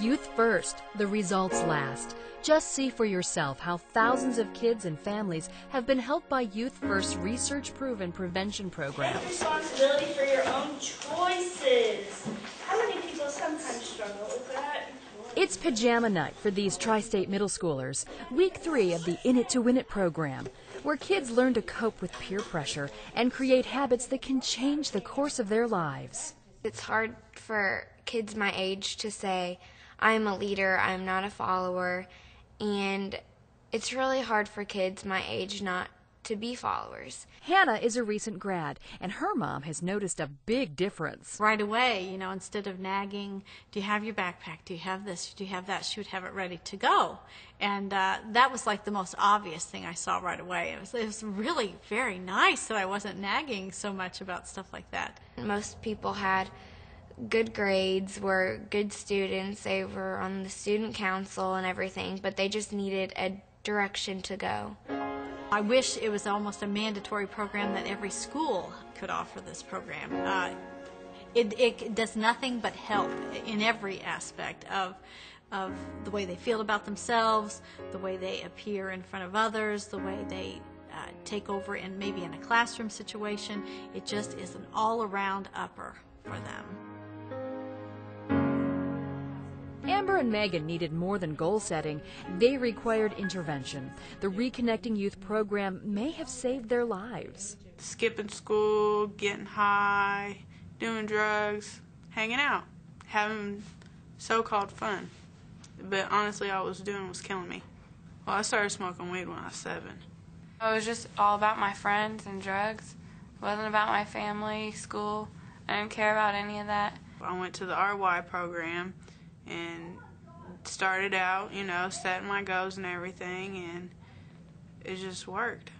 Youth first, the results last. Just see for yourself how thousands of kids and families have been helped by Youth First research-proven prevention programs. Take responsibility for your own choices. How many people sometimes struggle with that? It's pajama night for these tri-state middle schoolers, week 3 of the In It to Win It program, where kids learn to cope with peer pressure and create habits that can change the course of their lives. It's hard for kids my age to say, I am a leader, I am not a follower, and it's really hard for kids my age not to be followers. Hannah is a recent grad, and her mom has noticed a big difference. Right away, you know, instead of nagging, do you have your backpack, do you have this, do you have that, she would have it ready to go. And that was like the most obvious thing I saw right away. It was really very nice that I wasn't nagging so much about stuff like that. Most people had good grades, were good students, they were on the student council and everything, but they just needed a direction to go. I wish it was almost a mandatory program that every school could offer this program. It does nothing but help in every aspect of the way they feel about themselves, the way they appear in front of others, the way they take over in maybe in a classroom situation. It just is an all-around upper for them. Amber and Megan needed more than goal setting. They required intervention. The Reconnecting Youth program may have saved their lives. Skipping school, getting high, doing drugs, hanging out, having so-called fun. But honestly, all I was doing was killing me. Well, I started smoking weed when I was 7. It was just all about my friends and drugs. It wasn't about my family, school. I didn't care about any of that. I went to the RY program and started out, you know, setting my goals and everything, and it just worked.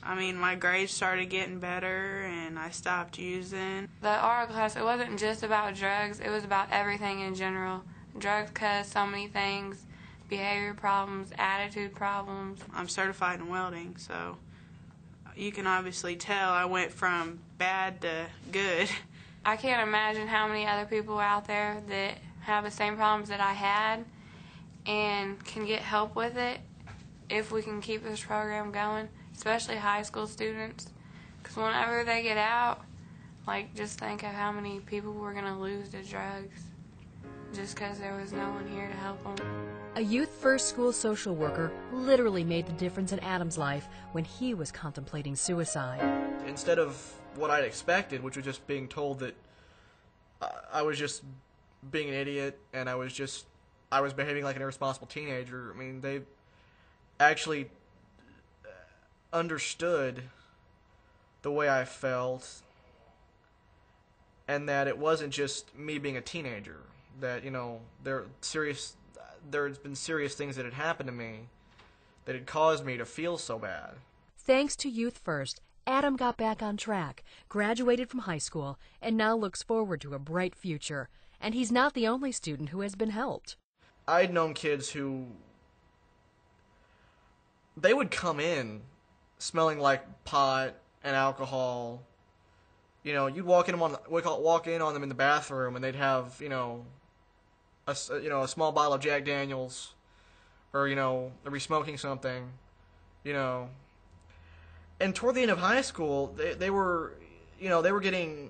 I mean, my grades started getting better, and I stopped using. The RI class, it wasn't just about drugs, it was about everything in general. Drugs cause so many things, behavior problems, attitude problems. I'm certified in welding, so you can obviously tell I went from bad to good. I can't imagine how many other people out there that have the same problems that I had and can get help with it if we can keep this program going, especially high school students. Because whenever they get out, like, just think of how many people we're going to lose to drugs just because there was no one here to help them. A Youth First school social worker literally made the difference in Adam's life when he was contemplating suicide. Instead of what I'd expected, which was just being told that I was just being an idiot and I was behaving like an irresponsible teenager, I mean, they actually understood the way I felt, and that it wasn't just me being a teenager, that, you know, there's been serious things that had happened to me that had caused me to feel so bad. Thanks to Youth First, Adam got back on track, graduated from high school, and now looks forward to a bright future. And he's not the only student who has been helped. I'd known kids who, they would come in smelling like pot and alcohol. You know, you'd walk in on them in the bathroom, and they'd have, you know, a small bottle of Jack Daniels, or, you know, they'd be smoking something, you know. And toward the end of high school, they were, you know, they were getting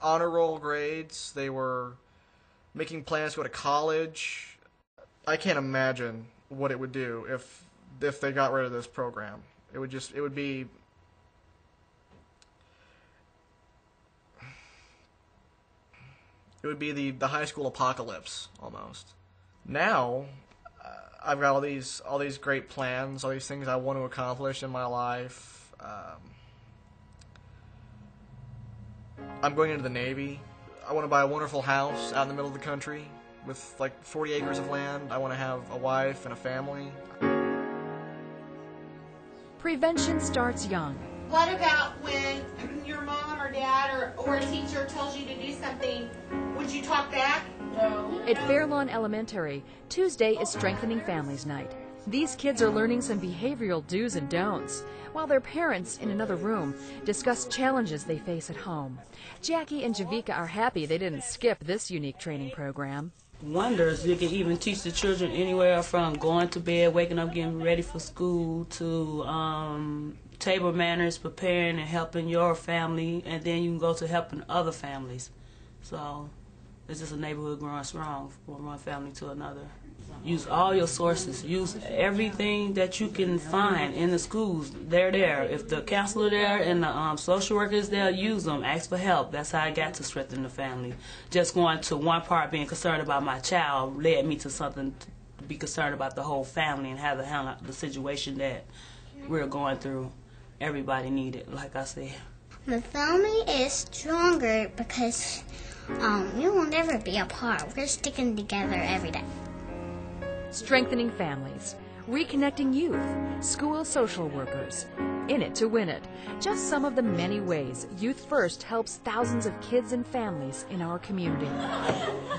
honor roll grades. They were making plans to go to college. I can't imagine what it would do if they got rid of this program. It would be the high school apocalypse almost. Now, I've got all these great plans, all these things I want to accomplish in my life. I'm going into the Navy. I want to buy a wonderful house out in the middle of the country with like 40 acres of land. I want to have a wife and a family. Prevention starts young. What about when your mom or dad or a teacher tells you to do something? Would you talk back? No. At Fairlawn Elementary, Tuesday is Strengthening Families Night. These kids are learning some behavioral do's and don'ts, while their parents, in another room, discuss challenges they face at home. Jackie and Javika are happy they didn't skip this unique training program. wonders. You can even teach the children anywhere from going to bed, waking up, getting ready for school, to table manners, preparing and helping your family, and then you can go to helping other families. So it's just a neighborhood growing strong from one family to another. Use all your sources. Use everything that you can find in the schools. They're there. If the counselor there and the social worker is there, use them. Ask for help. That's how I got to strengthen the family. Just going to one part, being concerned about my child, led me to something to be concerned about the whole family and how to handle the situation that we're going through. Everybody needed, like I said. The family is stronger because we will never be apart. We're sticking together every day. Strengthening families, reconnecting youth, school social workers. In it to win it. Just some of the many ways Youth First helps thousands of kids and families in our community.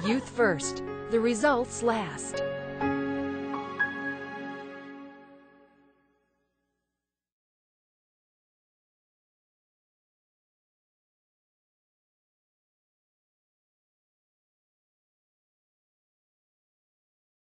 Youth First. The results last.